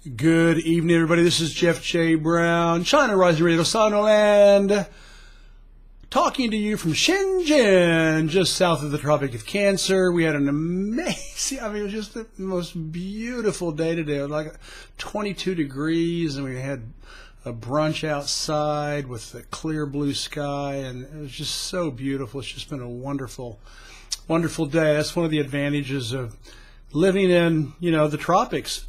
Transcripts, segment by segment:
Good evening, everybody. This is Jeff J. Brown, China Rising Radio Sinoland, talking to you from Shenzhen, just south of the Tropic of Cancer. We had an amazing, it was just the most beautiful day today. It was like 22 degrees, and we had a brunch outside with a clear blue sky, and it was just so beautiful. It's just been a wonderful, wonderful day. That's one of the advantages of living in, the tropics,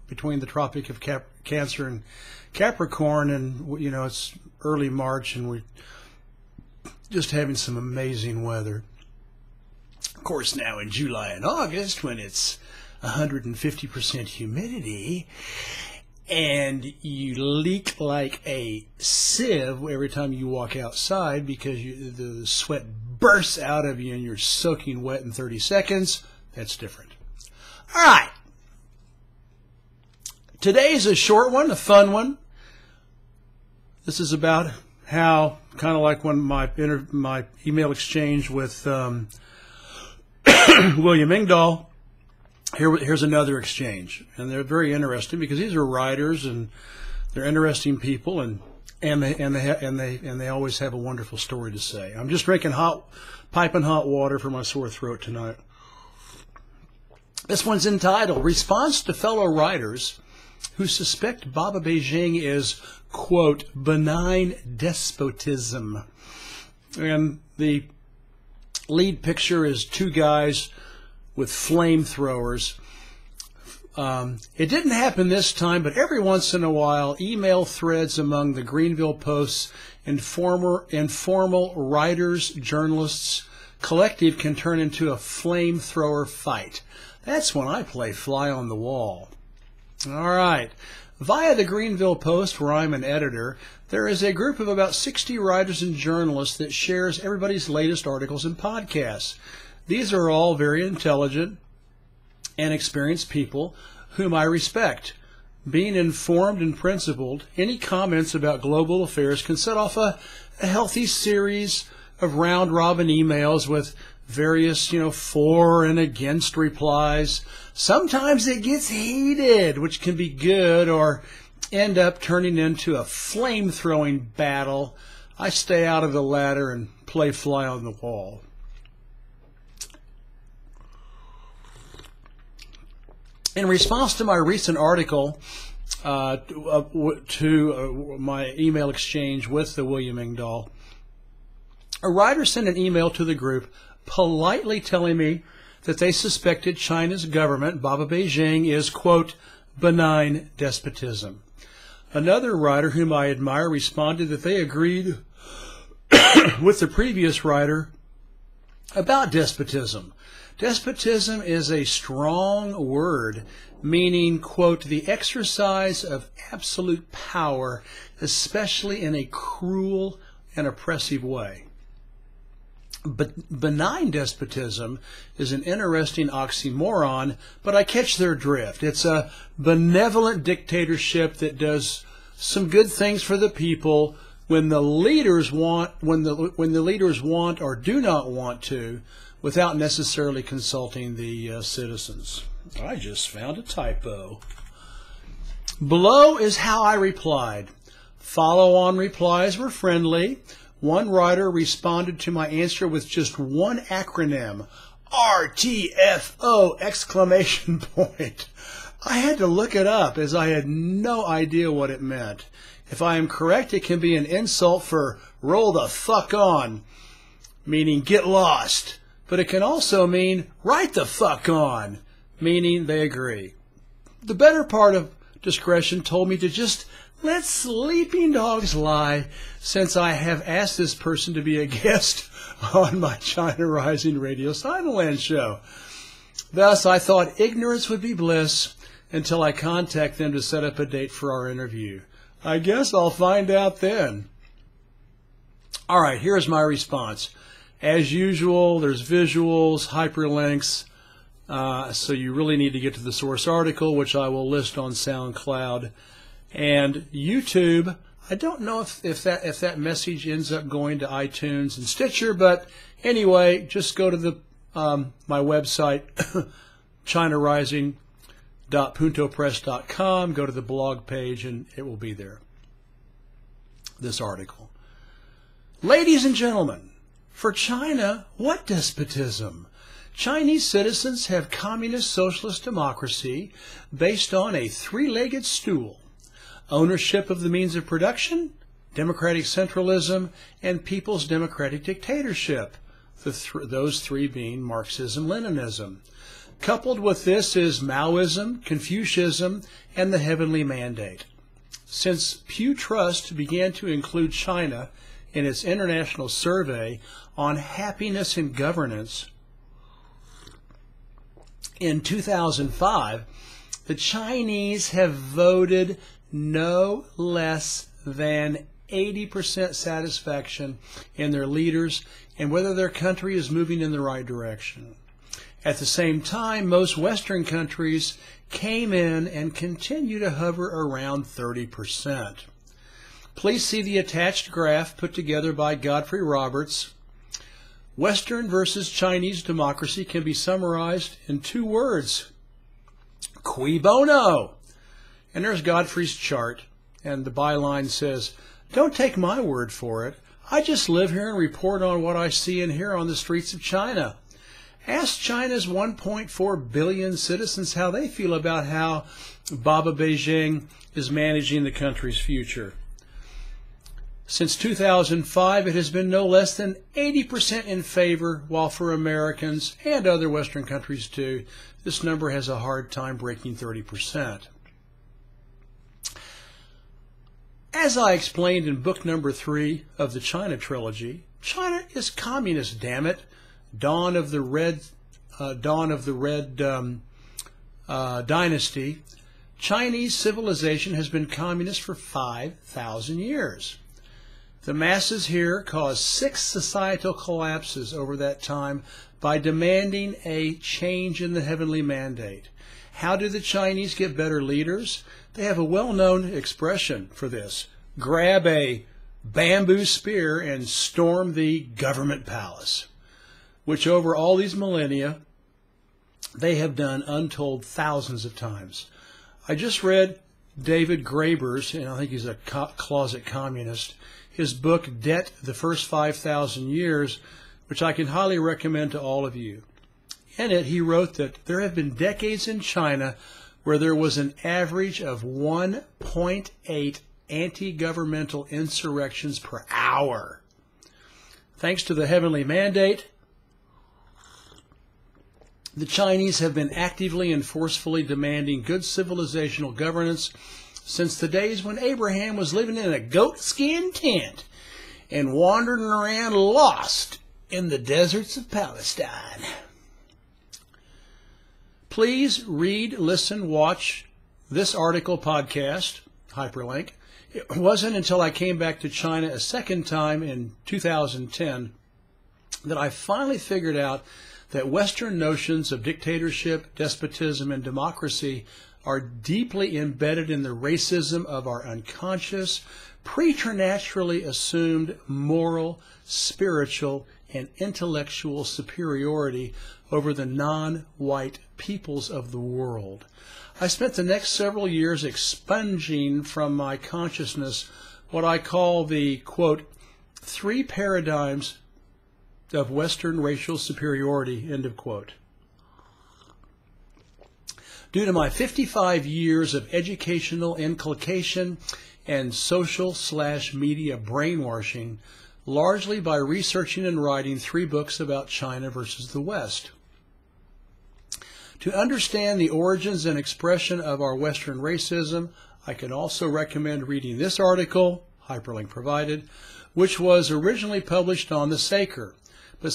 between the Tropic of Cancer and Capricorn, and, it's early March, and we're just having some amazing weather. Of course, now in July and August, when it's 150% humidity, and you leak like a sieve every time you walk outside because the sweat bursts out of you and you're soaking wet in 30 seconds, that's different. All right. Today's a short one, a fun one. This is about how, kind of like when my email exchange with William Engdahl. Here's another exchange, and they're very interesting because these are writers and they're interesting people, and they always have a wonderful story to say. I'm just drinking piping hot water for my sore throat tonight. This one's entitled, Response to Fellow Writers Who Suspect Baba Beijing is, quote, benign despotism. And the lead picture is two guys with flamethrowers. It didn't happen this time, but every once in a while, email threads among the Greenville Post's informal writers, journalists collective can turn into a flamethrower fight. That's when I play fly on the wall. All right. Via the Greenville Post, where I'm an editor, there is a group of about 60 writers and journalists that shares everybody's latest articles and podcasts. These are all very intelligent and experienced people whom I respect. Being informed and principled, any comments about global affairs can set off a healthy series of round-robin emails with various, for and against replies. Sometimes it gets heated, which can be good, or end up turning into a flame-throwing battle. I stay out of the latter and play fly on the wall. In response to my recent article, to my email exchange with the William Engdahl, a writer sent an email to the group politely telling me that they suspected China's government, Baba Beijing, is, quote, benign despotism. Another writer whom I admire responded that they agreed with the previous writer about despotism. Despotism is a strong word, meaning, quote, the exercise of absolute power, especially in a cruel and oppressive way. But benign despotism is an interesting oxymoron, but I catch their drift. It's a benevolent dictatorship that does some good things for the people when the leaders want, when the leaders want or do not want to, without necessarily consulting the citizens. I just found a typo. Below is how I replied. Follow-on replies were friendly. One writer responded to my answer with just one acronym, RTFO, exclamation point. I had to look it up as I had no idea what it meant. If I am correct, it can be an insult for roll the fuck on, meaning get lost. But it can also mean right the fuck on, meaning they agree. The better part of discretion told me to just let sleeping dogs lie, since I have asked this person to be a guest on my China Rising Radio Sinoland show. Thus, I thought ignorance would be bliss until I contact them to set up a date for our interview. I guess I'll find out then. All right, here's my response. As usual, there's visuals, hyperlinks, so you really need to get to the source article, which I will list on SoundCloud. And YouTube, I don't know if that message ends up going to iTunes and Stitcher, but anyway, just go to the my website, China Rising www.puntopress.com. Go to the blog page and it will be there, this article. Ladies and gentlemen, for China, what despotism? Chinese citizens have communist socialist democracy based on a three-legged stool: ownership of the means of production, democratic centralism, and people's democratic dictatorship, those three being Marxism-Leninism. Coupled with this is Maoism, Confucianism, and the Heavenly Mandate. Since Pew Trust began to include China in its international survey on happiness and governance in 2005, the Chinese have voted no less than 80% satisfaction in their leaders and whether their country is moving in the right direction. At the same time, most Western countries came in and continue to hover around 30%. Please see the attached graph put together by Godfrey Roberts. Western versus Chinese democracy can be summarized in two words: cui bono. And there's Godfrey's chart, and the byline says, "Don't take my word for it. I just live here and report on what I see and hear on the streets of China. Ask China's 1.4 billion citizens how they feel about how Baba Beijing is managing the country's future." Since 2005, it has been no less than 80% in favor, while for Americans and other Western countries too, this number has a hard time breaking 30%. As I explained in book number 3 of the China trilogy, China is communist, damn it. Dawn of the Red Dynasty. Chinese civilization has been communist for 5,000 years. The masses here caused 6 societal collapses over that time by demanding a change in the Heavenly Mandate. How do the Chinese get better leaders? They have a well-known expression for this: grab a bamboo spear and storm the government palace, which over all these millennia they have done untold thousands of times. I just read David Graeber's, and I think he's a closet communist, his book, Debt, the First 5,000 Years, which I can highly recommend to all of you. In it, he wrote that there have been decades in China where there was an average of 1.8 anti-governmental insurrections per hour. Thanks to the Heavenly Mandate, the Chinese have been actively and forcefully demanding good civilizational governance since the days when Abraham was living in a goatskin tent and wandering around lost in the deserts of Palestine. Please read, listen, watch this article podcast, hyperlink. It wasn't until I came back to China a second time in 2010 that I finally figured out that Western notions of dictatorship, despotism, and democracy are deeply embedded in the racism of our unconscious, preternaturally assumed moral, spiritual, and intellectual superiority over the non-white peoples of the world. I spent the next several years expunging from my consciousness what I call the, quote, 3 paradigms of Western racial superiority, end of quote. Due to my 55 years of educational inculcation and social/media brainwashing, largely by researching and writing 3 books about China versus the West. To understand the origins and expression of our Western racism, I can also recommend reading this article, hyperlink provided, which was originally published on the Saker, but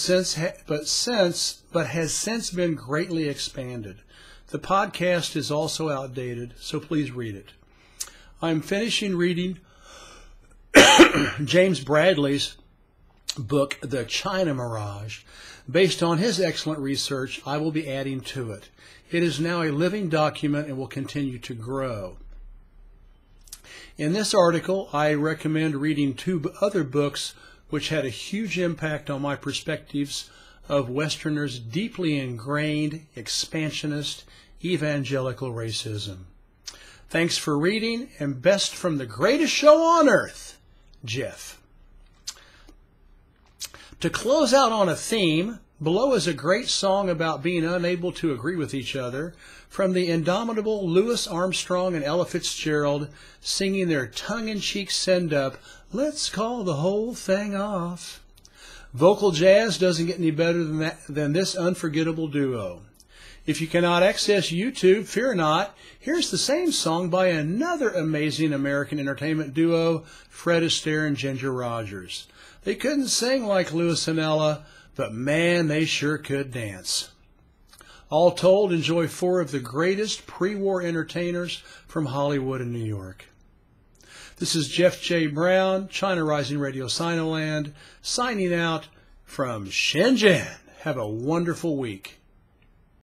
has since been greatly expanded. The podcast is also outdated, so please read it. I'm finishing reading James Bradley's book, The China Mirage. Based on his excellent research, I will be adding to it. It is now a living document and will continue to grow. In this article, I recommend reading 2 other books which had a huge impact on my perspectives of Westerners' deeply ingrained, expansionist, evangelical racism. Thanks for reading, and best from the greatest show on earth, Jeff. To close out on a theme, below is a great song about being unable to agree with each other from the indomitable Louis Armstrong and Ella Fitzgerald singing their tongue-in-cheek send-up, "Let's Call the Whole Thing Off." Vocal jazz doesn't get any better than this unforgettable duo. If you cannot access YouTube, fear not. Here's the same song by another amazing American entertainment duo, Fred Astaire and Ginger Rogers. They couldn't sing like Louis and Ella, but man, they sure could dance. All told, enjoy 4 of the greatest pre-war entertainers from Hollywood and New York. This is Jeff J. Brown, China Rising Radio Sinoland, signing out from Shenzhen. Have a wonderful week.